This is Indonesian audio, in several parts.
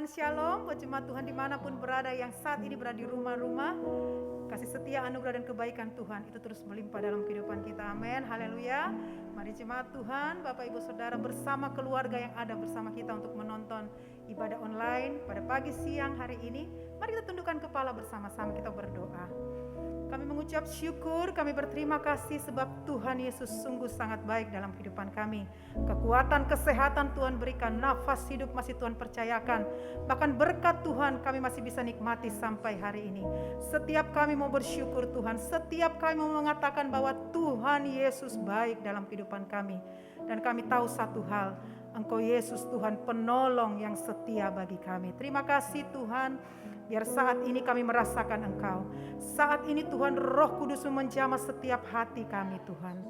Tuhan, shalom buat jemaat Tuhan dimanapun berada, yang saat ini berada di rumah-rumah. Kasih setia, anugerah dan kebaikan Tuhan itu terus melimpah dalam kehidupan kita. Amin, haleluya. Mari jemaat Tuhan, Bapak Ibu Saudara bersama keluarga yang ada bersama kita untuk menonton ibadah online pada pagi siang hari ini. Mari kita tundukkan kepala bersama-sama, kita berdoa. Kami mengucap syukur, kami berterima kasih sebab Tuhan Yesus sungguh sangat baik dalam kehidupan kami. Kekuatan, kesehatan Tuhan berikan, nafas hidup masih Tuhan percayakan. Bahkan berkat Tuhan kami masih bisa nikmati sampai hari ini. Setiap kami mau bersyukur Tuhan, setiap kami mau mengatakan bahwa Tuhan Yesus baik dalam kehidupan kami. Dan kami tahu satu hal, Engkau Yesus Tuhan penolong yang setia bagi kami. Terima kasih Tuhan. Biar saat ini kami merasakan Engkau. Saat ini Tuhan Roh Kudus menjamah setiap hati kami Tuhan.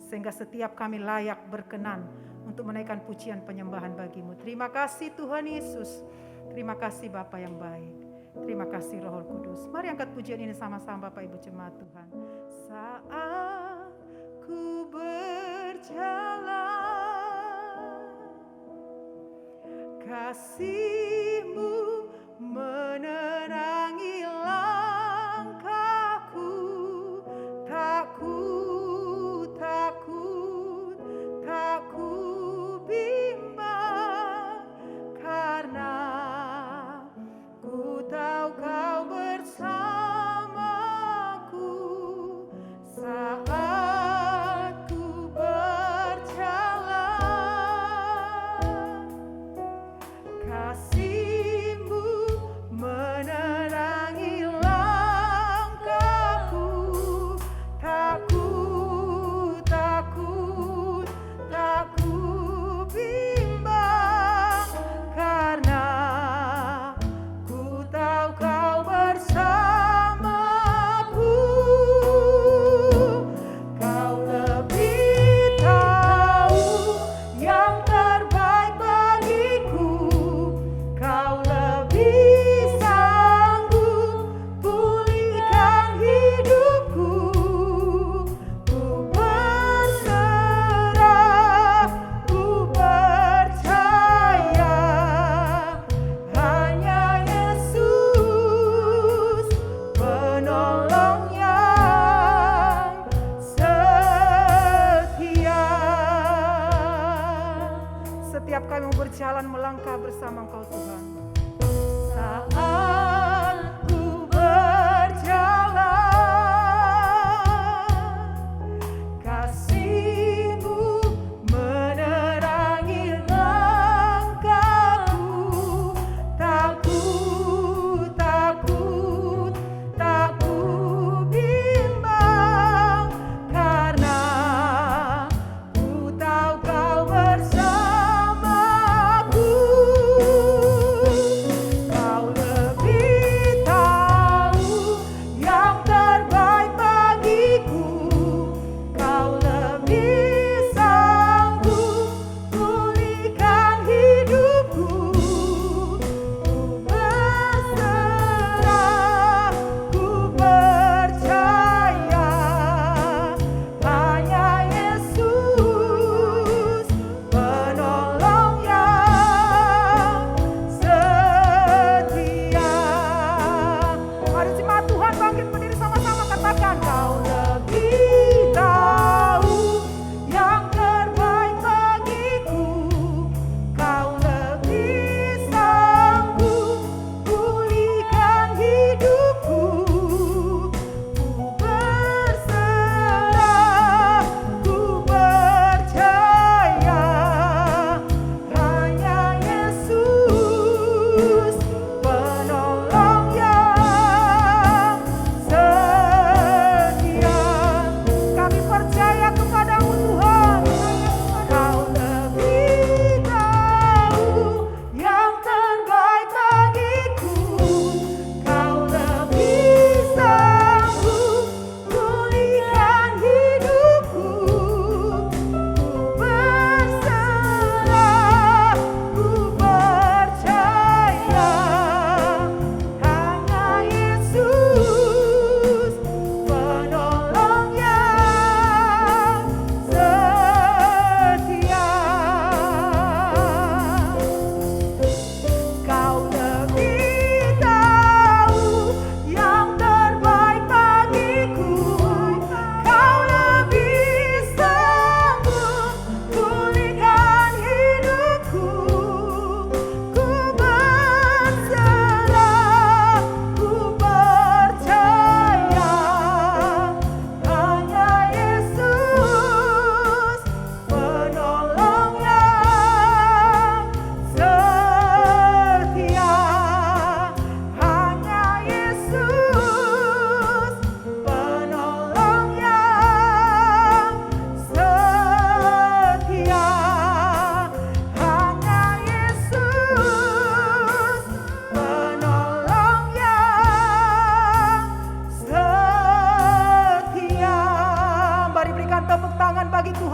Sehingga setiap kami layak berkenan untuk menaikkan pujian penyembahan bagi-Mu. Terima kasih Tuhan Yesus. Terima kasih Bapa yang baik. Terima kasih Roh Kudus. Mari angkat pujian ini sama-sama Bapak Ibu jemaat Tuhan. Saat ku berjalan, kasih-Mu menerangi langkahku, tak ku bimbang, karena ku tahu Kau bersamaku saat ku berjalan. Kasih-Mu menerangi langkahku, tak ku bimbang, karena ku tahu Kau bersamaku. Kau lebih tahu yang terbaik bagiku. Kau lebih sanggup pulihkan hidupku. Ku berserah, ku percaya, hanya Yesus penolong yang setia. Setiap kami mau berjalan melangkah bersama Engkau Tuhan. Saat ku berjalan, kasih-Mu menerangi langkahku, tak ku bimbang, karena ku tahu Kau bersamaku. Kau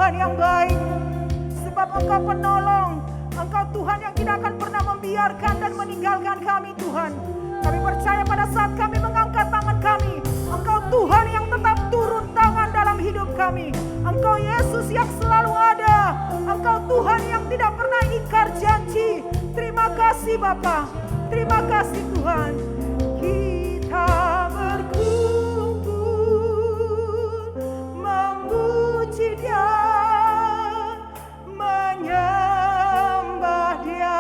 Tuhan yang baik, sebab Engkau penolong. Engkau Tuhan yang tidak akan pernah membiarkan dan meninggalkan kami Tuhan. Kami percaya pada saat kami mengangkat tangan kami, Engkau Tuhan yang tetap turun tangan dalam hidup kami. Engkau Yesus yang selalu ada. Engkau Tuhan yang tidak pernah ingkar janji. Terima kasih Bapa, terima kasih Tuhan. Kita berkumpul memuji Dia, menyembah Dia.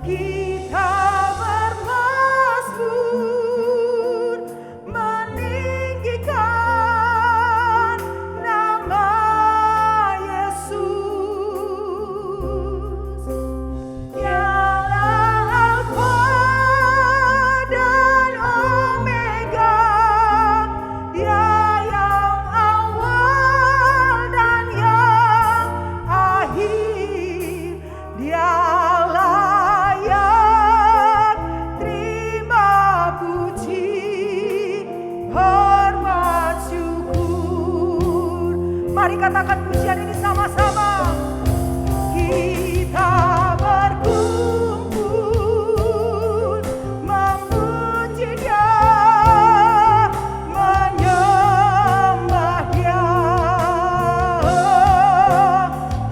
Kita bermazmur meninggikan nama Yesus. Dialah Alfa dan Omega, Dia yang awal dan yang akhir. Dia layak terima puji, hormat, syukur. Mari katakan pujian ini sama-sama. Kita berkumpul memuji Dia, menyembah Dia.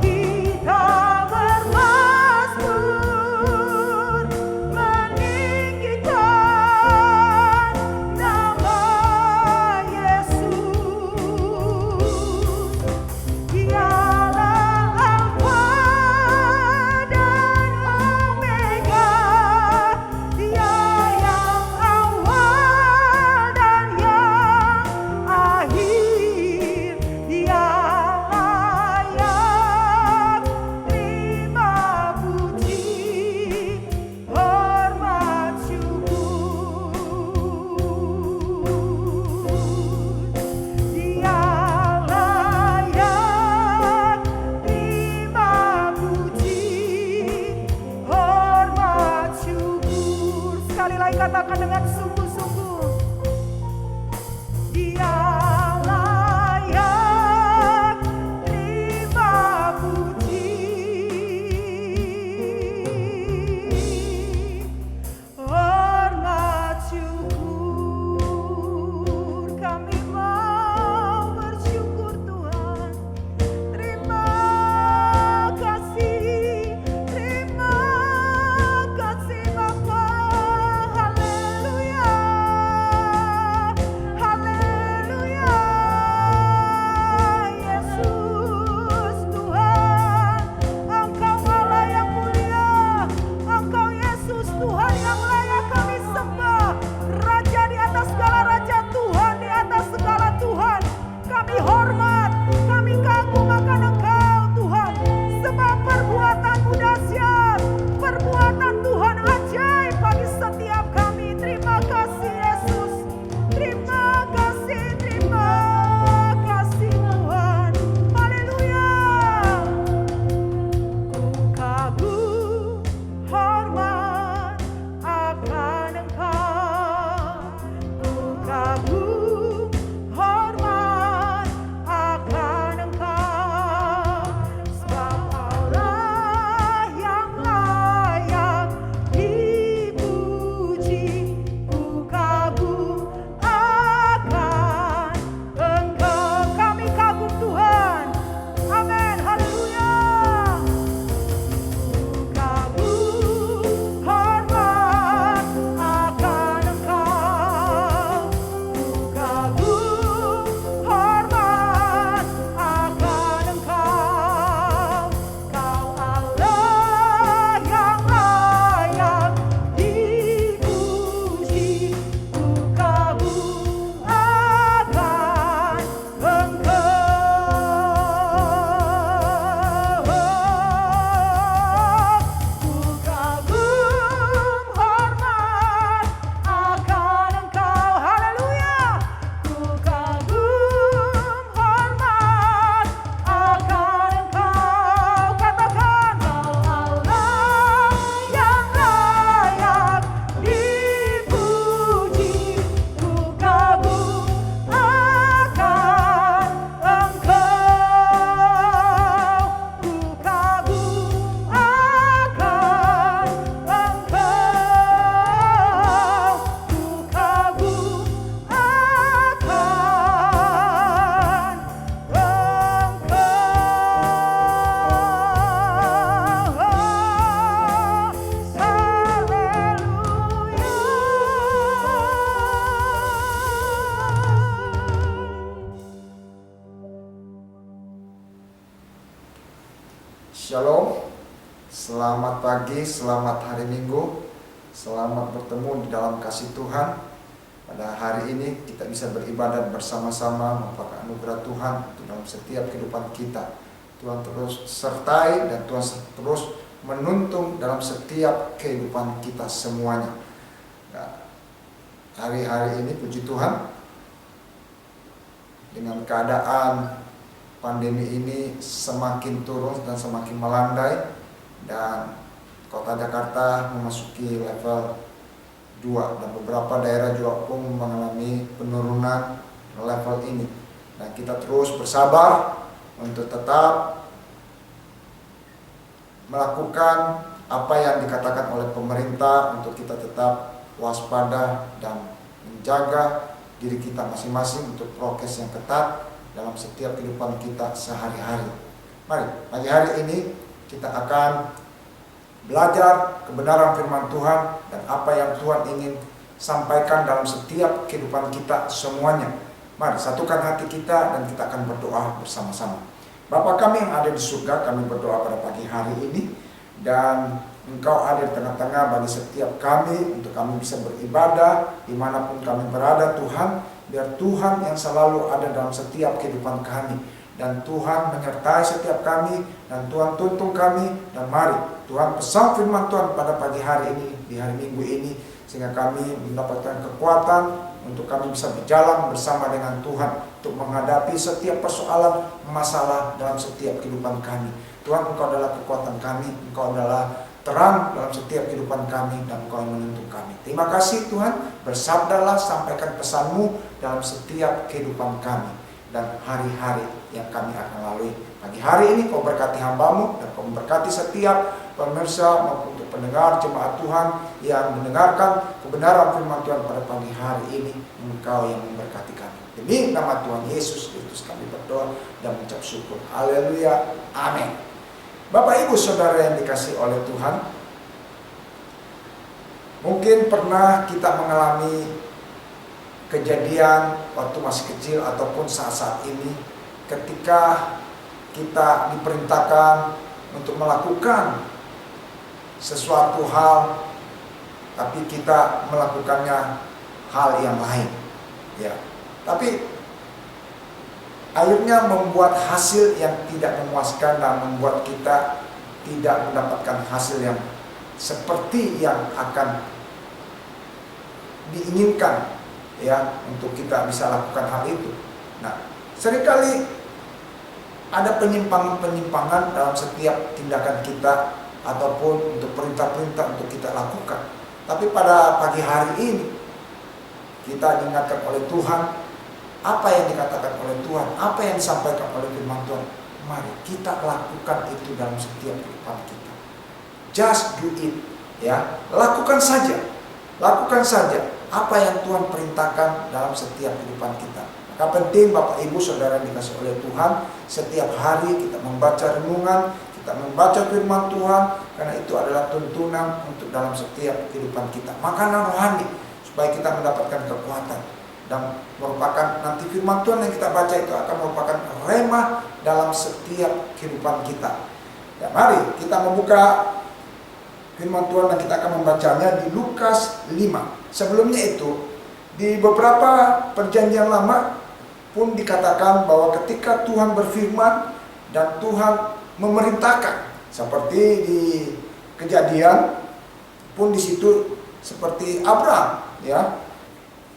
Kita bermazmur meninggikan nama Yesus. Dialah Alfa dan Omega, Dia yang awal dan yang akhir. Dia layak terima puji, hormat, syukur. Dia layak terima puji, hormat, syukur. Sekali lagi katakan dengan sungguh-sungguh. Dia layak terima puji, hormat, syukur. Kami mau bersyukur Tuhan. Terima kasih Bapa. Haleluya. Shalom, selamat pagi, selamat hari Minggu, selamat bertemu di dalam kasih Tuhan. Pada hari ini kita bisa beribadat bersama-sama, merupakan anugerah Tuhan untuk dalam setiap kehidupan kita. Tuhan terus sertai dan Tuhan terus menuntun dalam setiap kehidupan kita semuanya. Nah, hari-hari ini puji Tuhan, dengan keadaan pandemi ini semakin turun dan semakin melandai, dan kota Jakarta memasuki level 2 dan beberapa daerah juga pun mengalami penurunan level ini. Dan kita terus bersabar untuk tetap melakukan apa yang dikatakan oleh pemerintah, untuk kita tetap waspada dan menjaga diri kita masing-masing untuk prokes yang ketat dalam setiap kehidupan kita sehari-hari. Mari, pagi hari ini kita akan belajar kebenaran firman Tuhan dan apa yang Tuhan ingin sampaikan dalam setiap kehidupan kita semuanya. Mari satukan hati kita dan kita akan berdoa bersama-sama. Bapa kami yang ada di surga, kami berdoa pada pagi hari ini, dan Engkau ada di tengah-tengah bagi setiap kami untuk kami bisa beribadah dimanapun kami berada. Tuhan, biar Tuhan yang selalu ada dalam setiap kehidupan kami, dan Tuhan menyertai setiap kami, dan Tuhan tuntun kami. Dan mari Tuhan pesan firman Tuhan pada pagi hari ini, di hari Minggu ini, sehingga kami mendapatkan kekuatan untuk kami bisa berjalan bersama dengan Tuhan untuk menghadapi setiap persoalan masalah dalam setiap kehidupan kami. Tuhan, Engkau adalah kekuatan kami, Engkau adalah terang dalam setiap kehidupan kami, dan Engkau yang menuntun kami. Terima kasih Tuhan, bersabdalah, sampaikan pesan-Mu dalam setiap kehidupan kami dan hari-hari yang kami akan lalui. Pagi hari ini Kau berkati hamba-Mu, dan Kau memberkati setiap pemirsa maupun untuk pendengar jemaat Tuhan yang mendengarkan kebenaran firman Tuhan pada pagi hari ini. Engkau yang memberkati kami. Demi nama Tuhan Yesus Kristus kami berdoa dan mengucap syukur. Haleluya, amin. Bapak Ibu Saudara yang dikasihi oleh Tuhan, mungkin pernah kita mengalami kejadian waktu masih kecil ataupun saat-saat ini, ketika kita diperintahkan untuk melakukan sesuatu hal, tapi kita melakukannya hal yang lain, ya. Tapi akhirnya membuat hasil yang tidak memuaskan dan membuat kita tidak mendapatkan hasil yang seperti yang akan diinginkan, ya, untuk kita bisa lakukan hal itu. Nah, seringkali ada penyimpangan-penyimpangan dalam setiap tindakan kita ataupun untuk perintah-perintah untuk kita lakukan. Tapi pada pagi hari ini kita diingatkan oleh Tuhan, apa yang dikatakan oleh Tuhan, apa yang disampaikan oleh firman Tuhan, mari kita lakukan itu dalam setiap kehidupan kita. Just do it, ya. Lakukan saja apa yang Tuhan perintahkan dalam setiap kehidupan kita. Maka penting Bapak Ibu Saudara yang dikasihi oleh Tuhan, setiap hari kita membaca renungan, kita membaca firman Tuhan, karena itu adalah tuntunan untuk dalam setiap kehidupan kita. Makanan rohani supaya kita mendapatkan kekuatan. Dan merupakan nanti firman Tuhan yang kita baca itu akan merupakan rema dalam setiap kehidupan kita. Ya, mari kita membuka firman Tuhan dan kita akan membacanya di Lukas 5. Sebelumnya itu, di beberapa perjanjian lama pun dikatakan bahwa ketika Tuhan berfirman dan Tuhan memerintahkan, seperti di Kejadian pun di situ seperti Abraham, ya.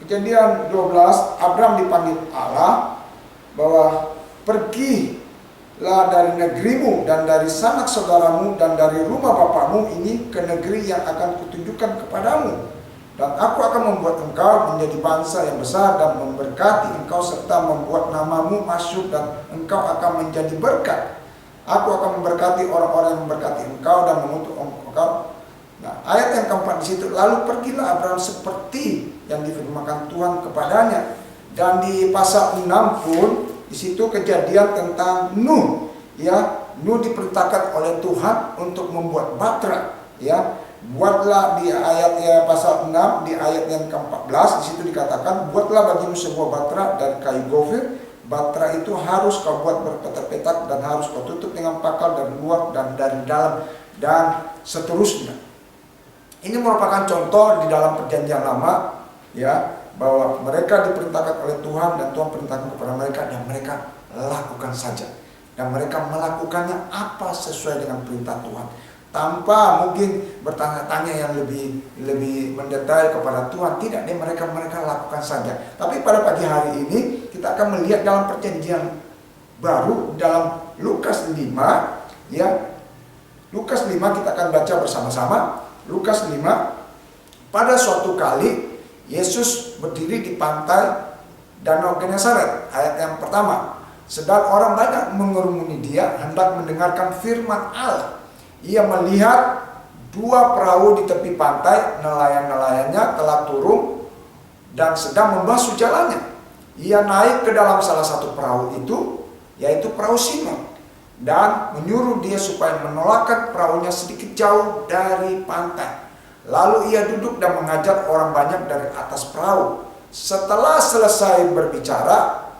Kejadian 12, Abraham dipanggil Allah bahwa pergilah dari negerimu dan dari sanak saudaramu dan dari rumah bapakmu ini ke negeri yang akan kutunjukkan kepadamu. Dan aku akan membuat engkau menjadi bangsa yang besar dan memberkati engkau serta membuat namamu masyhur dan engkau akan menjadi berkat. Aku akan memberkati orang-orang yang memberkati engkau dan mengutuk engkau. Nah, ayat yang keempat di situ, lalu pergilah Abraham seperti yang difirmankan Tuhan kepadanya. Dan di pasal 6 pun di situ kejadian tentang Nuh, ya. Nuh diperintahkan oleh Tuhan untuk membuat batra, ya. Buatlah di ayat pasal 6 di ayat yang ke-14 di situ dikatakan, buatlah bagimu sebuah batra dari kayu gofir, Batra itu harus kau buat berpetak-petak dan harus kau tutup dengan pakal dari luar dan dari dalam dan seterusnya. Ini merupakan contoh di dalam perjanjian lama, ya, bahwa mereka diperintahkan oleh Tuhan dan Tuhan perintahkan kepada mereka dan mereka lakukan saja. Dan mereka melakukannya apa sesuai dengan perintah Tuhan, tanpa mungkin bertanya-tanya yang lebih mendetail kepada Tuhan. Tidak, mereka lakukan saja. Tapi pada pagi hari ini kita akan melihat dalam perjanjian baru dalam Lukas 5, ya. Lukas 5 kita akan baca bersama-sama. Lukas 5, pada suatu kali Yesus berdiri di pantai Danau Genesaret, ayat yang pertama. Sedang orang banyak mengerumuni dia hendak mendengarkan firman Allah. Ia melihat dua perahu di tepi pantai, nelayan-nelayannya telah turun dan sedang membasuh jalannya. Ia naik ke dalam salah satu perahu itu, yaitu perahu Simon, dan menyuruh dia supaya menolakkan perahunya sedikit jauh dari pantai. Lalu ia duduk dan mengajar orang banyak dari atas perahu. Setelah selesai berbicara,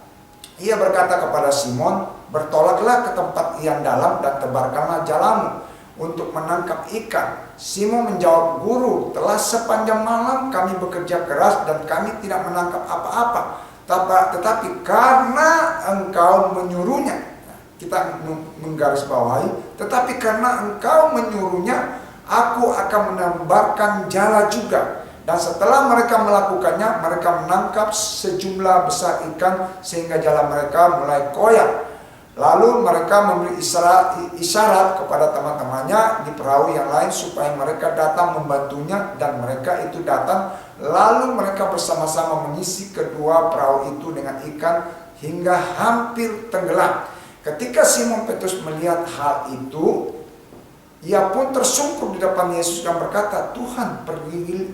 ia berkata kepada Simon, bertolaklah ke tempat yang dalam dan tebarkanlah jalamu untuk menangkap ikan. Simon menjawab, Guru, telah sepanjang malam kami bekerja keras dan kami tidak menangkap apa-apa. Tetapi karena engkau menyuruhnya, kita menggarisbawahi, tetapi karena engkau menyuruhnya, aku akan menebarkan jala juga. Dan setelah mereka melakukannya, mereka menangkap sejumlah besar ikan sehingga jala mereka mulai koyak. Lalu mereka memberi isyarat kepada teman-temannya di perahu yang lain supaya mereka datang membantunya, dan mereka itu datang. Lalu mereka bersama-sama mengisi kedua perahu itu dengan ikan hingga hampir tenggelam. Ketika Simon Petrus melihat hal itu, ia pun tersungkur di depan Yesus dan berkata, Tuhan,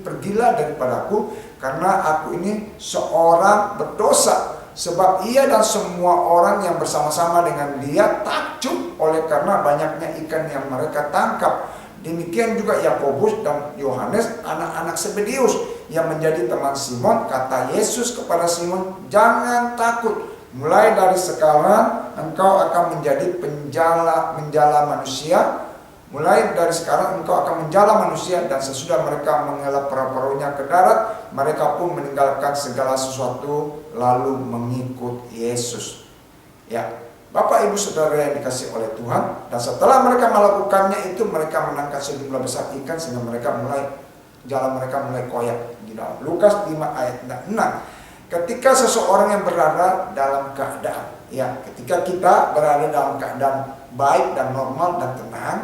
pergilah daripadaku, karena aku ini seorang berdosa. Sebab ia dan semua orang yang bersama-sama dengan dia takjub oleh karena banyaknya ikan yang mereka tangkap. Demikian juga Yakobus dan Yohanes, anak-anak Zebedeus, yang menjadi teman Simon. Kata Yesus kepada Simon, jangan takut. Mulai dari sekarang engkau akan menjadi menjala manusia. Mulai dari sekarang engkau akan menjala manusia. Dan sesudah mereka menghela perahu-perahunya ke darat, mereka pun meninggalkan segala sesuatu lalu mengikut Yesus. Ya, Bapak Ibu Saudara yang dikasihi oleh Tuhan, dan setelah mereka melakukannya itu, mereka menangkap sejumlah besar ikan sehingga jalan mereka mulai koyak. Di dalam Lukas 5 ayat 6. Ketika seseorang yang berada dalam keadaan, ya, ketika kita berada dalam keadaan baik dan normal dan tenang,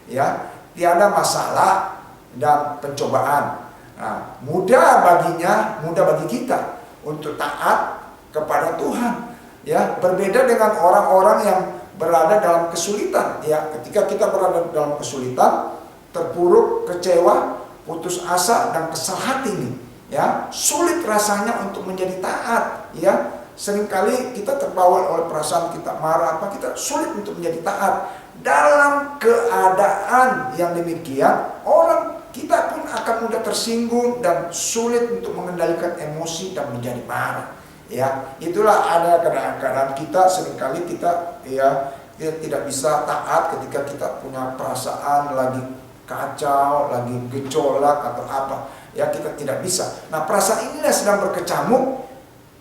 ya, tiada masalah dan pencobaan. Nah, mudah bagi kita untuk taat kepada Tuhan. Ya, berbeda dengan orang-orang yang berada dalam kesulitan. Ya, ketika kita berada dalam kesulitan, terpuruk, kecewa, putus asa dan kesal hati nih, ya, sulit rasanya untuk menjadi taat. Ya, seringkali kita terbawa oleh perasaan kita marah, kita sulit untuk menjadi taat. Dalam keadaan yang demikian, kita pun akan mudah tersinggung dan sulit untuk mengendalikan emosi dan menjadi marah. Ya, itulah ada keadaan kita seringkali kita tidak bisa taat ketika kita punya perasaan lagi kacau, lagi gejolak atau apa. Ya, kita tidak bisa. Nah, perasaan inilah sedang berkecamuk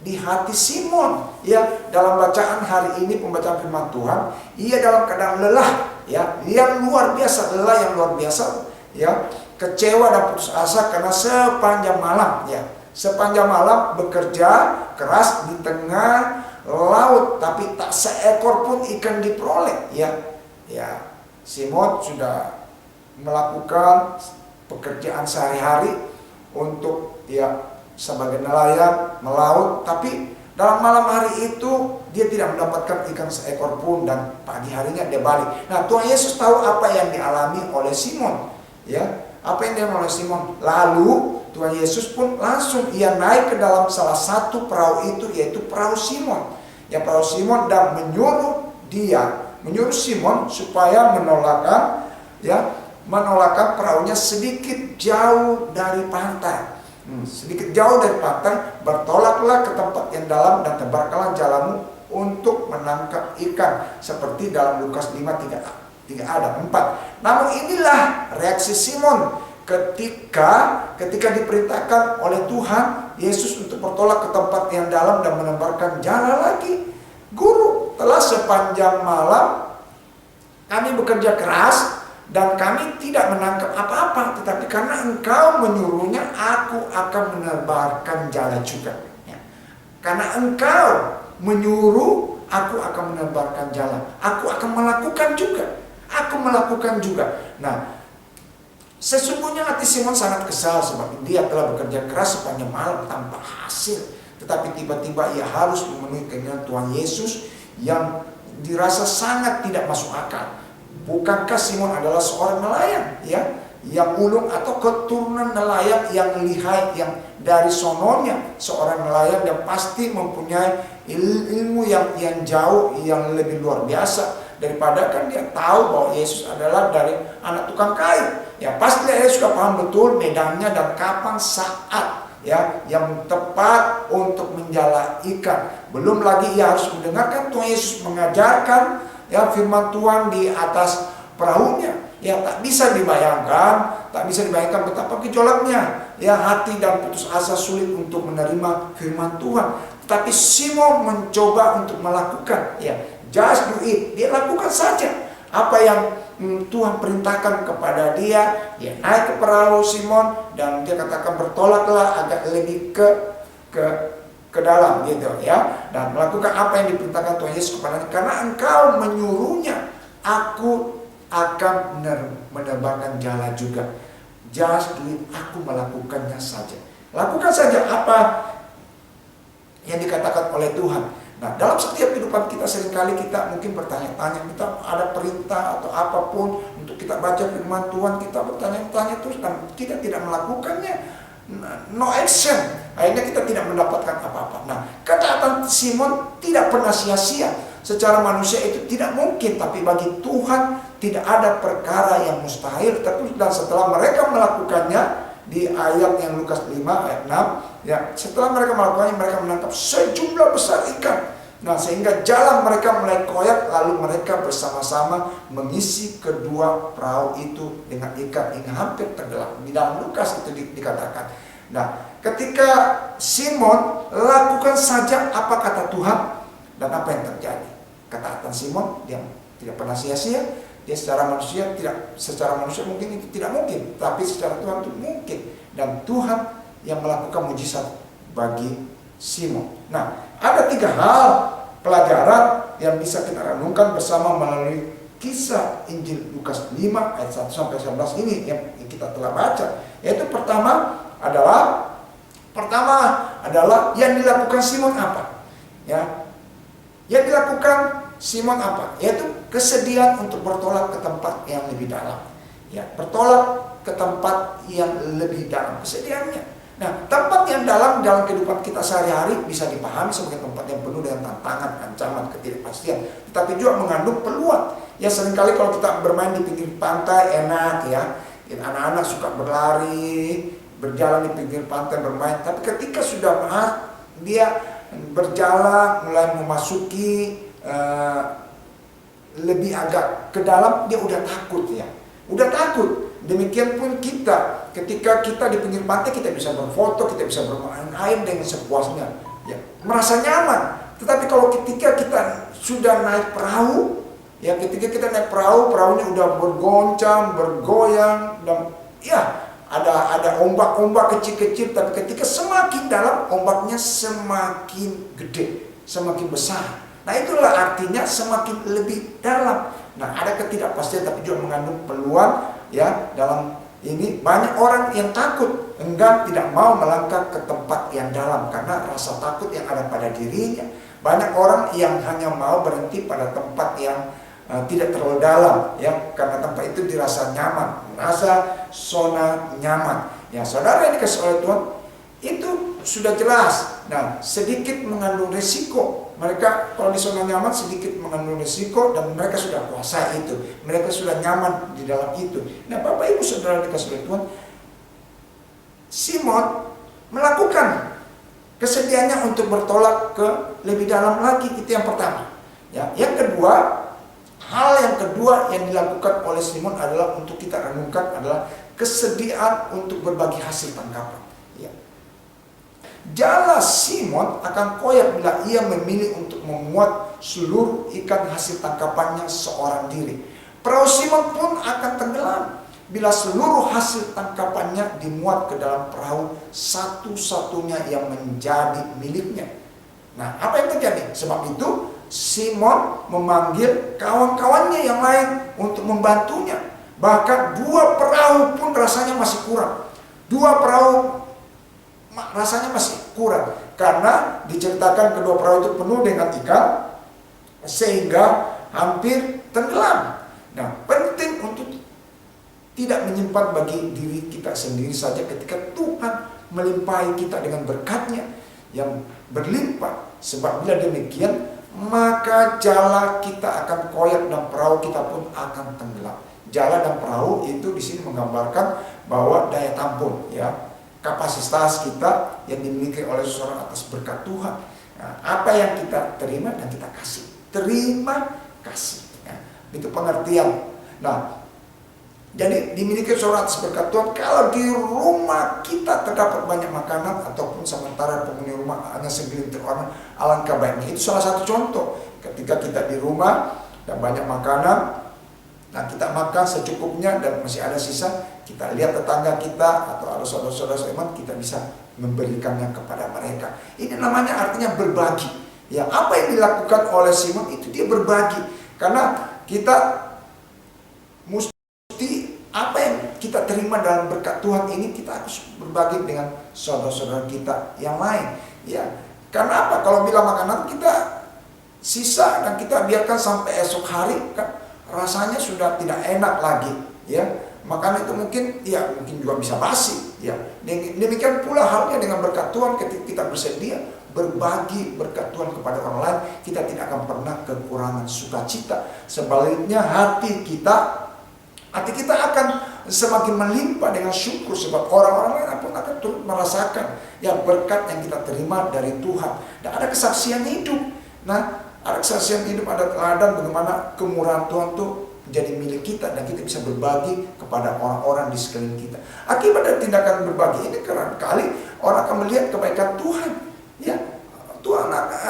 di hati Simon. Ya, dalam bacaan hari ini, pembacaan firman Tuhan, ia dalam keadaan lelah, ya, yang luar biasa, lelah yang luar biasa, ya, kecewa dan putus asa karena sepanjang malam, ya, sepanjang malam bekerja keras di tengah laut, tapi tak seekor pun ikan diperoleh. Ya, Simon sudah melakukan pekerjaan sehari-hari untuk, ya, sebagai nelayan melaut, tapi dalam malam hari itu dia tidak mendapatkan ikan seekor pun, dan pagi harinya dia balik. Nah, Tuhan Yesus tahu apa yang dialami oleh Simon, ya, apa yang dialami oleh Simon. Lalu Tuhan Yesus pun langsung ia naik ke dalam salah satu perahu itu, yaitu perahu Simon. Ya, perahu Simon, dan menyuruh Simon supaya menolakkan perahunya sedikit jauh dari pantai. Bertolak bertolaklah ke tempat yang dalam dan tebarkanlah jalamu untuk menangkap ikan, seperti dalam Lukas 5:3 ada 4. Namun inilah reaksi Simon ketika diperintahkan oleh Tuhan Yesus untuk bertolak ke tempat yang dalam dan menebarkan jala lagi. Guru, telah sepanjang malam kami bekerja keras dan kami tidak menangkap apa-apa, tetapi karena engkau menyuruhnya, aku akan menebarkan jala juga. Ya. Karena engkau menyuruh, aku akan menebarkan jala. Aku akan melakukan juga. Aku melakukan juga. Nah, sesungguhnya hati Simon sangat kesal sebab dia telah bekerja keras sepanjang malam tanpa hasil. Tetapi tiba-tiba ia harus memenuhi keinginan Tuhan Yesus yang dirasa sangat tidak masuk akal. Bukankah Simon adalah seorang nelayan, ya, yang ulung atau keturunan nelayan yang lihai, yang dari sononya seorang nelayan yang pasti mempunyai ilmu yang jauh, yang lebih luar biasa daripada kan dia tahu bahwa Yesus adalah dari anak tukang kayu. Ya, pasti dia sudah paham betul medannya dan kapan saat, ya, yang tepat untuk menjala ikan. Belum lagi ia harus mendengarkan Tuhan Yesus mengajarkan, ya, firman Tuhan di atas perahunya. Ya, tak bisa dibayangkan betapa gejolaknya, ya, hati dan putus asa sulit untuk menerima firman Tuhan. Tapi Simon mencoba untuk melakukan, ya, just do it. Dia lakukan saja apa yang Tuhan perintahkan kepada dia. Dia naik ke perahu Simon dan dia katakan bertolaklah agak lebih ke dalam, gitu, ya, dan melakukan apa yang diperintahkan Tuhan Yesus kepadanya. Karena engkau menyuruhnya, aku akan menebarkan jala juga. Just do it, aku melakukannya saja. Lakukan saja apa yang dikatakan oleh Tuhan. Nah, dalam setiap kehidupan kita seringkali kita mungkin bertanya-tanya, kita ada perintah atau apapun untuk kita baca firman Tuhan, kita bertanya-tanya terus dan kita tidak melakukannya. No action. Akhirnya kita tidak mendapatkan apa-apa. Nah, ketaatan Simon tidak pernah sia-sia. Secara manusia itu tidak mungkin, tapi bagi Tuhan tidak ada perkara yang mustahil. Dan setelah mereka melakukannya, di ayat yang Lukas 5 ayat 6, ya, setelah mereka melakukannya, mereka menangkap sejumlah besar ikan. Nah, sehingga jalan mereka mulai koyak, lalu mereka bersama-sama mengisi kedua perahu itu dengan ikan hingga hampir tenggelam. Di dalam Lukas itu dikatakan. Nah, ketika Simon lakukan saja apa kata Tuhan, dan apa yang terjadi? Ketaatan Simon, dia tidak pernah sia-sia. Dia secara manusia mungkin itu tidak mungkin, tapi secara Tuhan itu mungkin. Dan Tuhan yang melakukan mujizat bagi Simon. Nah, ada 3 hal pelajaran yang bisa kita renungkan bersama melalui kisah Injil Lukas 5 ayat 1 sampai 11 ini yang kita telah baca. Yaitu pertama adalah yang dilakukan Simon apa? Ya. Yang dilakukan Simon apa? Yaitu kesediaan untuk bertolak ke tempat yang lebih dalam. Ya, bertolak ke tempat yang lebih dalam, kesediaannya. Nah, tempat yang dalam kehidupan kita sehari-hari bisa dipahami sebagai tempat yang penuh dengan tantangan, ancaman, ketidakpastian, tetapi juga mengandung peluang. Ya, seringkali kalau kita bermain di pinggir pantai enak, ya. Anak-anak suka berlari, berjalan di pinggir pantai bermain, tapi ketika sudah dia berjalan mulai memasuki lebih agak ke dalam, dia udah takut, ya. Udah takut. Demikian pun kita, ketika kita di pinggir pantai kita bisa berfoto, kita bisa bermain air dengan sepuasnya, ya, merasa nyaman. Tetapi kalau ketika kita sudah naik perahu, ya, ketika kita naik perahu, perahunya udah bergoncang, bergoyang, dan ya ada ombak-ombak kecil-kecil. Tapi ketika semakin dalam, ombaknya semakin gede, semakin besar. Nah, itulah artinya semakin lebih dalam. Nah, ada ketidakpastian tapi juga mengandung peluang, ya. Dalam ini banyak orang yang takut, enggan, tidak mau melangkah ke tempat yang dalam karena rasa takut yang ada pada dirinya. Banyak orang yang hanya mau berhenti pada tempat yang tidak terlalu dalam, ya, karena tempat itu dirasa nyaman, merasa zona nyaman. Ya, saudara, ini dikasih oleh Tuhan itu sudah jelas. Nah, sedikit mengandung risiko. Mereka kalau di zona nyaman sedikit mengandung risiko dan mereka sudah kuasai itu. Mereka sudah nyaman di dalam itu. Nah, Bapak Ibu Saudara dikasih oleh Tuhan, Simon melakukan kesediaannya untuk bertolak ke lebih dalam lagi. Itu yang pertama. Ya, yang kedua, hal yang kedua yang dilakukan oleh Simon adalah untuk kita renungkan adalah kesediaan untuk berbagi hasil tangkapan. Ya. Jala Simon akan koyak bila ia memilih untuk memuat seluruh ikan hasil tangkapannya seorang diri. Perahu Simon pun akan tenggelam bila seluruh hasil tangkapannya dimuat ke dalam perahu satu-satunya yang menjadi miliknya. Nah, apa yang terjadi? Sebab itu Simon memanggil kawan-kawannya yang lain untuk membantunya. Bahkan 2 perahu pun rasanya masih kurang. 2 perahu rasanya masih kurang. Karena diceritakan kedua perahu itu penuh dengan ikan sehingga hampir tenggelam. Nah, penting untuk tidak menyimpan bagi diri kita sendiri saja ketika Tuhan melimpahi kita dengan berkat-Nya yang berlimpah. Sebab bila demikian, maka jala kita akan koyak dan perahu kita pun akan tenggelam. Jala dan perahu itu di sini menggambarkan bahwa daya tampung, ya, kapasitas kita yang dimiliki oleh seseorang atas berkat Tuhan. Nah, apa yang kita terima dan kita kasih, terima kasih. Ya, itu pengertian. Nah, jadi dimiliki seseorang atas berkat Tuhan. Kalau di rumah kita terdapat banyak makanan ataupun sementara penghuni rumah hanya segelintir orang, alangkah baiknya. Itu salah satu contoh. Ketika kita di rumah dan banyak makanan, nah kita makan secukupnya dan masih ada sisa, kita lihat tetangga kita atau ada saudara-saudara seiman, kita bisa memberikannya kepada mereka. Ini namanya artinya berbagi. Ya, apa yang dilakukan oleh Simon itu dia berbagi. Karena kita mesti apa yang kita terima dalam berkat Tuhan ini kita harus berbagi dengan saudara-saudara kita yang lain. Ya, karena apa? Kalau bila makanan kita sisa dan kita biarkan sampai esok hari, kan rasanya sudah tidak enak lagi. Ya, makanan itu mungkin juga bisa basi. Ya, demikian pula halnya dengan berkat Tuhan. Ketika kita bersedia berbagi berkat Tuhan kepada orang lain, kita tidak akan pernah kekurangan sukacita. Sebaliknya hati kita akan semakin melimpah dengan syukur, sebab orang-orang lain pun akan turut merasakan yang berkat yang kita terima dari Tuhan. Dan ada kesaksian hidup. Nah, ada kesaksian hidup, ada teladan bagaimana kemurahan Tuhan itu jadi milik kita dan kita bisa berbagi kepada orang-orang di sekeliling kita. Akibat dari tindakan berbagi ini kerangkali orang akan melihat kebaikan Tuhan. Ya,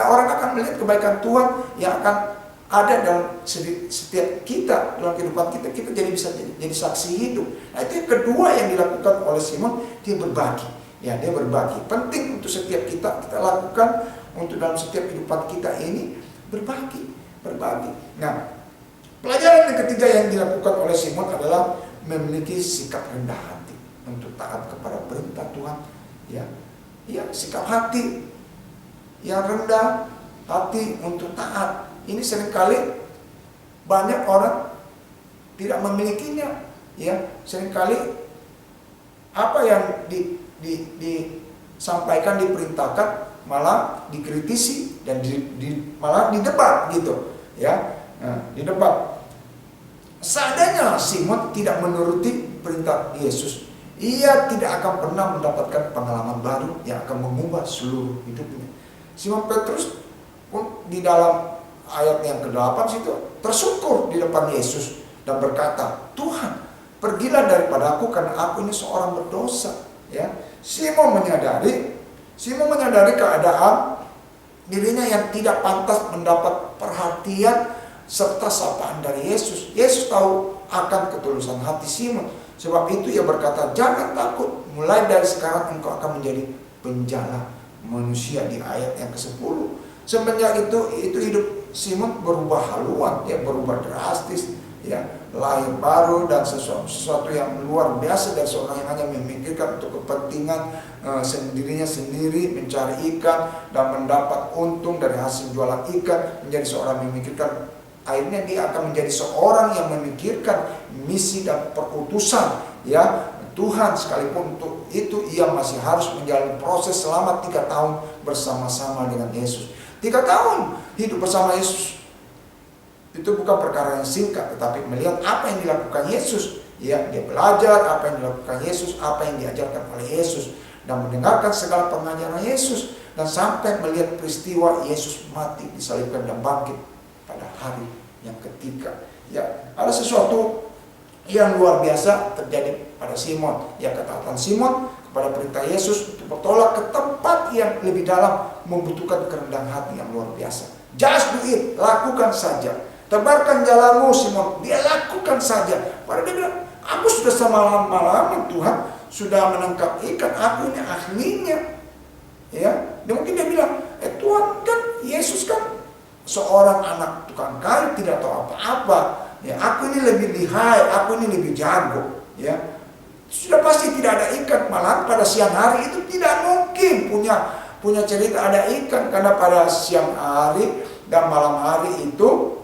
orang akan melihat kebaikan Tuhan yang akan ada dalam setiap kita, dalam kehidupan kita. Kita bisa jadi saksi hidup. Nah, itu yang kedua yang dilakukan oleh Simon, dia berbagi. Ya, dia berbagi. Penting untuk setiap kita lakukan untuk dalam setiap kehidupan kita ini berbagi. Nah, pelajaran yang ketiga yang dilakukan oleh Simon adalah memiliki sikap rendah hati untuk taat kepada perintah Tuhan. Ya, sikap hati yang rendah hati untuk taat. Ini seringkali banyak orang tidak memilikinya. Ya, seringkali apa yang disampaikan, diperintahkan malah dikritisi dan malah didebat gitu. Ya, nah, didebat. Seandainya Simon tidak menuruti perintah Yesus, ia tidak akan pernah mendapatkan pengalaman baru yang akan mengubah seluruh hidupnya. Simon Petrus pun di dalam ayat yang ke-8 situ tersungkur di depan Yesus dan berkata, "Tuhan, pergilah daripadaku karena aku ini seorang berdosa." Ya, Simon menyadari keadaan dirinya yang tidak pantas mendapat perhatian serta sapaan dari Yesus. Yesus tahu akan ketulusan hati Simon. Sebab itu ia berkata, "Jangan takut, mulai dari sekarang engkau akan menjadi penjala manusia." Di ayat yang ke-10. Semenjak itu hidup Simon berubah haluan, ya, berubah drastis, ya, lahir baru dan sesuatu yang luar biasa dari seorang yang hanya memikirkan untuk kepentingan sendirinya sendiri, mencari ikan dan mendapat untung dari hasil jualan ikan, menjadi seorang yang memikirkan. Akhirnya dia akan menjadi seorang yang memikirkan misi dan perutusan, ya, Tuhan. Sekalipun untuk itu ia masih harus menjalani proses selama 3 tahun bersama-sama dengan Yesus. 3 tahun hidup bersama Yesus itu bukan perkara yang singkat, tetapi melihat apa yang dilakukan Yesus. Ya, dia belajar apa yang dilakukan Yesus, apa yang diajarkan oleh Yesus. dan mendengarkan segala pengajaran Yesus, dan sampai melihat peristiwa Yesus mati, disalibkan dan bangkit pada hari yang ketiga. Ya, ada sesuatu yang luar biasa terjadi pada Simon. Ya, ketaatan Simon kepada perintah Yesus untuk bertolak ke tempat yang lebih dalam membutuhkan kerendahan hati yang luar biasa. Just do it, lakukan saja. Tebarkan jalanmu Simon, dia lakukan saja. Padahal dia bilang, aku sudah semalam-malaman Tuhan, sudah menangkap ikan, aku ini ahlinya. Ya, dia mungkin dia bilang, Tuhan kan, Yesus kan seorang anak tukang kayu, tidak tahu apa-apa. Ya, aku ini lebih lihai, aku ini lebih jago. Ya, sudah pasti tidak ada ikan. Malah pada siang hari itu tidak mungkin punya cerita ada ikan, karena pada siang hari dan malam hari itu,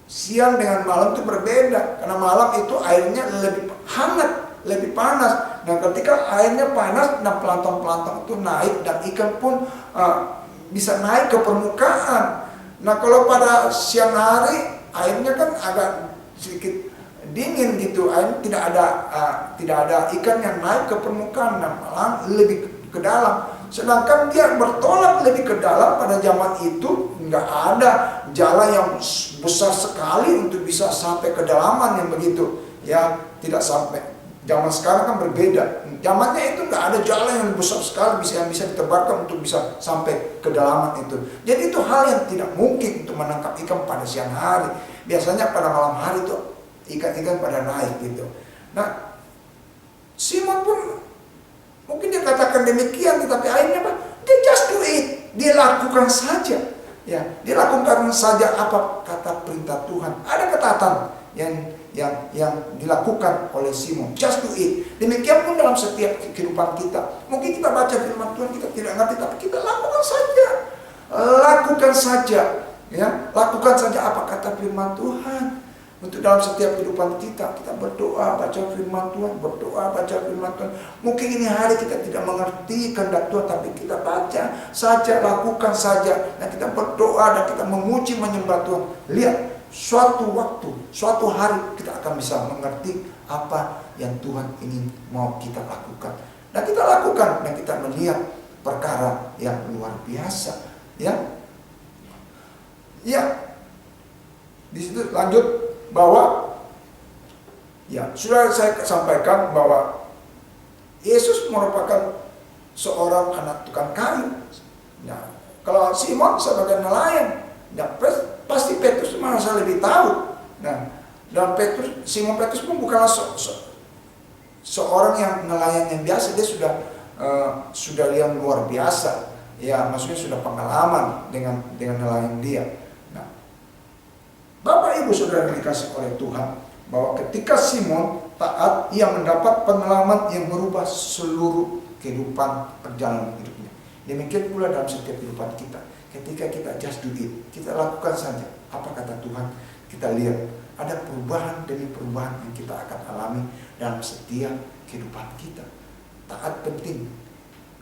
siang dengan malam itu berbeda. Karena malam itu airnya lebih hangat, lebih panas. Dan ketika airnya panas, dan plankton-plankton itu naik, dan ikan pun bisa naik ke permukaan. Nah, kalau pada siang hari airnya kan agak sedikit dingin gitu, air tidak ada ikan yang naik ke permukaan, dan malah lebih ke dalam. Sedangkan dia bertolak lebih ke dalam. Pada zaman itu nggak ada jalan yang besar sekali untuk bisa sampai kedalaman yang begitu. Ya, tidak sampai. Zaman sekarang kan berbeda. Zamannya itu nggak ada jalan yang besar sekali yang bisa ditebarkan untuk bisa sampai kedalaman itu. Jadi itu hal yang tidak mungkin untuk menangkap ikan pada siang hari. Biasanya pada malam hari itu ikan-ikan pada naik gitu. Nah, Simon pun mungkin dia katakan demikian, tetapi akhirnya apa? Dia just do it, dia lakukan saja. Ya, dia lakukan saja apa kata perintah Tuhan. Ada ketaatan yang dilakukan oleh Simon. Just do it. Demikian pun dalam setiap kehidupan kita. Mungkin kita baca firman Tuhan, kita tidak ngerti, tapi kita lakukan saja. Lakukan saja. Ya, lakukan saja apa kata firman Tuhan. Untuk dalam setiap kehidupan kita berdoa, baca firman Tuhan, berdoa, baca firman Tuhan. Mungkin ini hari kita tidak mengerti kehendak Tuhan, tapi kita baca saja, lakukan saja. Dan kita berdoa dan kita memuji, menyembah Tuhan. Lihat, suatu waktu, suatu hari kita akan bisa mengerti apa yang Tuhan ingin mau kita lakukan. Dan kita lakukan, dan kita melihat perkara yang luar biasa. Ya, di situ lanjut bahwa ya sudah saya sampaikan bahwa Yesus merupakan seorang anak tukang kayu. Nah, kalau Simon sebagai nelayan, nah, pasti Petrus merasa lebih tahu. Nah, dan Simon Petrus pun bukanlah seorang yang nelayan yang biasa. Dia sudah yang luar biasa. Ya, maksudnya sudah pengalaman dengan nelayan dia. Bapak Ibu Saudara dikasih oleh Tuhan, bahwa ketika Simon taat, ia mendapat pengalaman yang merubah seluruh kehidupan perjalanan hidupnya. Demikian pula dalam setiap kehidupan kita. Ketika kita just do it, kita lakukan saja apa kata Tuhan, kita lihat ada perubahan demi perubahan yang kita akan alami dalam setiap kehidupan kita. Taat penting.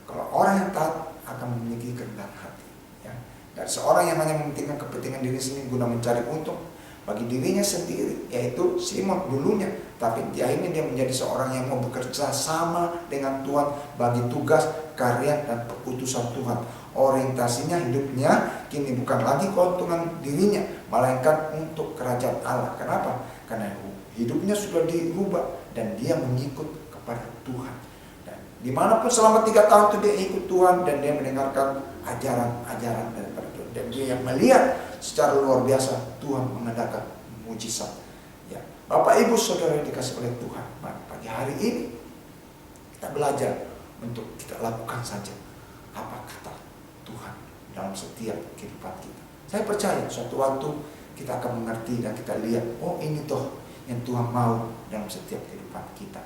Kalau orang yang taat akan memiliki kerendahan hati. Ya. Dan seorang yang hanya mementingkan kepentingan diri sendiri guna mencari untung bagi dirinya sendiri, yaitu Simon dulunya, tapi di akhirnya dia menjadi seorang yang mau bekerja sama dengan Tuhan bagi tugas, karya, dan perutusan Tuhan. Orientasinya hidupnya kini bukan lagi keuntungan dirinya, melainkan untuk kerajaan Allah. Kenapa? Karena hidupnya sudah dirubah dan dia mengikut kepada Tuhan. Dan dimanapun selama 3 tahun itu dia ikut Tuhan, dan dia mendengarkan ajaran-ajaran daripada Tuhan, dan dia yang melihat secara luar biasa Tuhan mengadakan mujizat. Ya, Bapak Ibu Saudara yang dikasih oleh Tuhan, pagi hari ini kita belajar untuk kita lakukan saja apa kata Tuhan dalam setiap kehidupan kita. Saya percaya suatu waktu kita akan mengerti dan kita lihat, oh ini toh yang Tuhan mau dalam setiap kehidupan kita.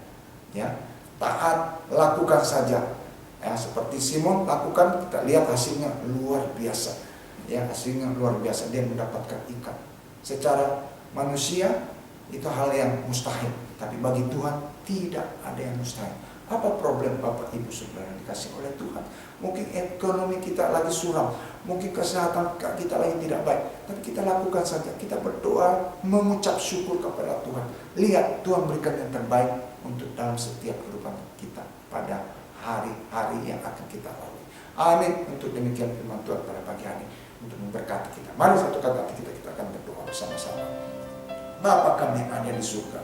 Ya, taat, lakukan saja. Ya, seperti Simon lakukan, kita lihat hasilnya luar biasa. Ya, hasilnya luar biasa, dia mendapatkan ikan. Secara manusia itu hal yang mustahil, tapi bagi Tuhan tidak ada yang mustahil. Apa problem Bapak Ibu Saudara dikasih oleh Tuhan? Mungkin ekonomi kita lagi suram, mungkin kesehatan kita lagi tidak baik, tapi kita lakukan saja, kita berdoa, mengucap syukur kepada Tuhan. Lihat Tuhan berikan yang terbaik untuk dalam setiap kehidupan kita pada hari-hari yang akan kita lalui. Amin. Untuk demikian firman Tuhan pada pagi hari untuk memberkati kita. Mari satu kata kita akan berdoa bersama-sama. Bapa kami yang ada di surga,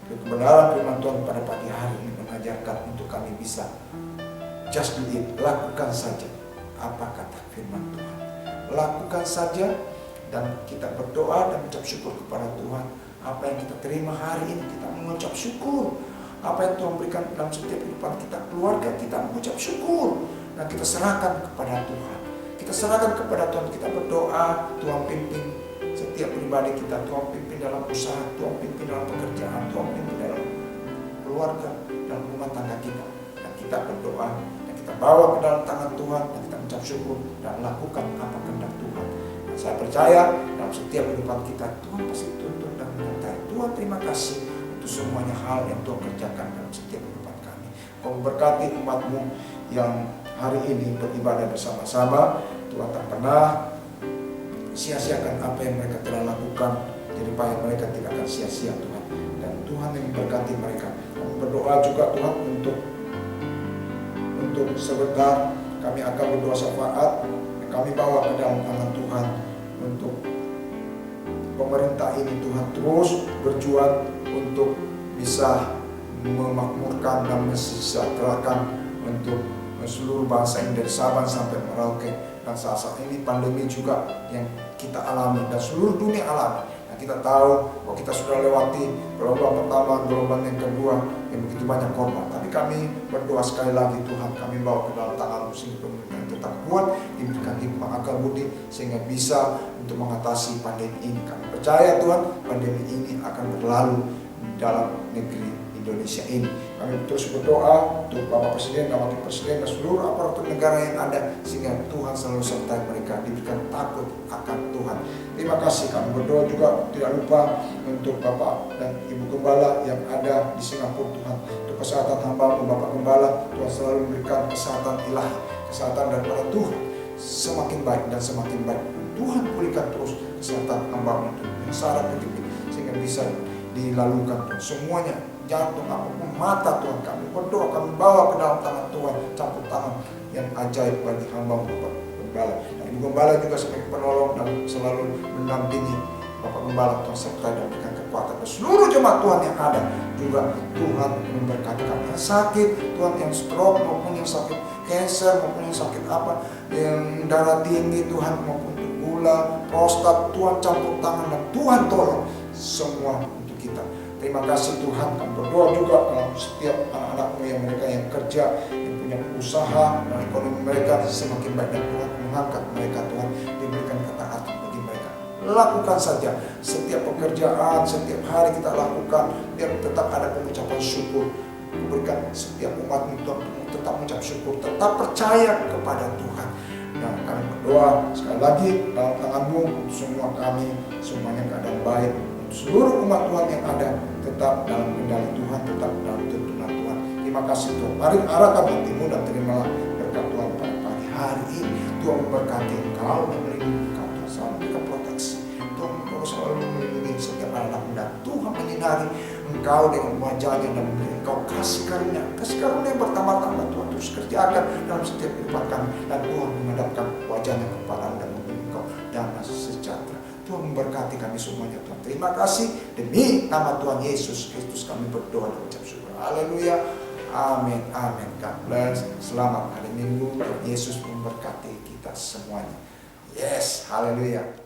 kebenaran firman Tuhan pada pagi hari ini mengajarkan untuk kami bisa just do it, lakukan saja apa kata firman Tuhan. Lakukan saja, dan kita berdoa dan mengucap syukur kepada Tuhan. Apa yang kita terima hari ini kita mengucap syukur. Apa yang Tuhan berikan dalam setiap kehidupan kita, keluarga kita mengucap syukur. Dan kita serahkan kepada Tuhan. Kita serahkan kepada Tuhan, kita berdoa, Tuhan pimpin setiap pribadi kita, Tuhan pimpin dalam usaha, Tuhan pimpin dalam pekerjaan, Tuhan pimpin dalam keluarga, dalam rumah tangga kita. Dan kita berdoa, dan kita bawa ke dalam tangan Tuhan, dan kita mengucap syukur, dan lakukan apa kehendak Tuhan. Dan saya percaya dalam setiap kehidupan kita, Tuhan pasti tuntun dan menyertai. Tuhan terima kasih untuk semuanya hal yang Tuhan kerjakan dalam setiap kehidupan kami. Kau memberkati umat-Mu yang hari ini beribadah bersama-sama. Tuhan tak pernah sia-siakan apa yang mereka telah lakukan, jadi payah mereka tidak akan sia-sia Tuhan. Dan Tuhan yang memberkati mereka. Kami berdoa juga Tuhan untuk sebentar kami akan berdoa syafaat. Kami bawa ke dalam tangan Tuhan untuk pemerintah ini. Tuhan terus berjuang untuk bisa memakmurkan dan mensejahterakan untuk seluruh bangsa ini dari Sabang sampai Merauke. Dan saat ini pandemi juga yang kita alami dan seluruh dunia alami. Nah, kita tahu bahwa kita sudah lewati gelombang pertama, gelombang yang kedua yang begitu banyak korban. Tapi kami berdoa sekali lagi Tuhan, kami bawa ke dalam tangan-Mu sehingga pemerintah tetap kuat, diberikan hikmah akal budi sehingga bisa untuk mengatasi pandemi ini. Kami percaya Tuhan, pandemi ini akan berlalu dalam negeri Indonesia ini. Kami terus berdoa untuk Bapak Presiden dan Wakil Presiden dan seluruh aparatur negara yang ada, sehingga Tuhan selalu sertai mereka, diberikan takut akan Tuhan. Terima kasih. Kami berdoa juga tidak lupa untuk Bapak dan Ibu Gembala yang ada di Singapura Tuhan. Untuk kesehatan hamba-Mu Bapak Gembala, Tuhan selalu memberikan kesehatan ilahi, kesehatan daripada Tuhan semakin baik dan semakin baik. Tuhan pulihkan terus kesehatan hamba-Mu yang saraf kejepit sehingga bisa dilalukan Tuhan semuanya. Jantung apapun, mata Tuhan, kami berdoa, kami bawa ke dalam tangan Tuhan, campur tangan yang ajaib bagi hamba-Mu Bapak Gembala. Dan Ibu Gembala juga sebagai penolong dan selalu mendampingi Bapak Gembala. Tuhan sertai dan berikan kekuatan. Dan seluruh jemaat Tuhan yang ada juga Tuhan memberkati kami. Yang sakit, Tuhan yang stroke maupun yang sakit cancer maupun yang sakit apa, yang darah tinggi Tuhan maupun gula, prostat, Tuhan campur tangan dan Tuhan tolong semua untuk kita. Terima kasih Tuhan. Kami berdoa juga dalam setiap anak-anak-Mu yang mereka yang kerja, yang punya usaha dan ekonomi mereka semakin baik, dan Tuhan mengangkat mereka. Tuhan diberikan ketaatan bagi mereka. Lakukan saja setiap pekerjaan, setiap hari kita lakukan, biar tetap ada pengucapan syukur. Berikan setiap umat-Mu Tuhan tetap mengucap syukur, tetap percaya kepada Tuhan. Dan kami berdoa sekali lagi dalam tangan-Mu untuk semua kami, semuanya keadaan baik. Seluruh umat Tuhan yang ada tetap dalam kendali Tuhan, tetap dalam tuntunan Tuhan. Terima kasih Tuhan. Mari arahkan hatimu dan terimalah berkat Tuhan pada pagi hari ini. Tuhan memberkati engkau dan melindungi engkau. Tuhan selalu memberikan proteksi. Tuhan selalu melindungi setiap anak muda. Tuhan menyinari engkau dengan wajahnya dan memberi engkau kasih karunia yang bertambah-tambah. Tuhan terus kerjakan dalam setiap kehidupan kami, dan Tuhan menghadapkan wajahnya kepada dan memberi engkau damai sejahtera. Tuhan memberkati kami semuanya Tuhan. Terima kasih. Demi nama Tuhan Yesus Kristus kami berdoa dan ucap syukur. Haleluya. Amin. Amin. God bless. Selamat hari Minggu. Yesus memberkati kita semuanya. Yes. Haleluya.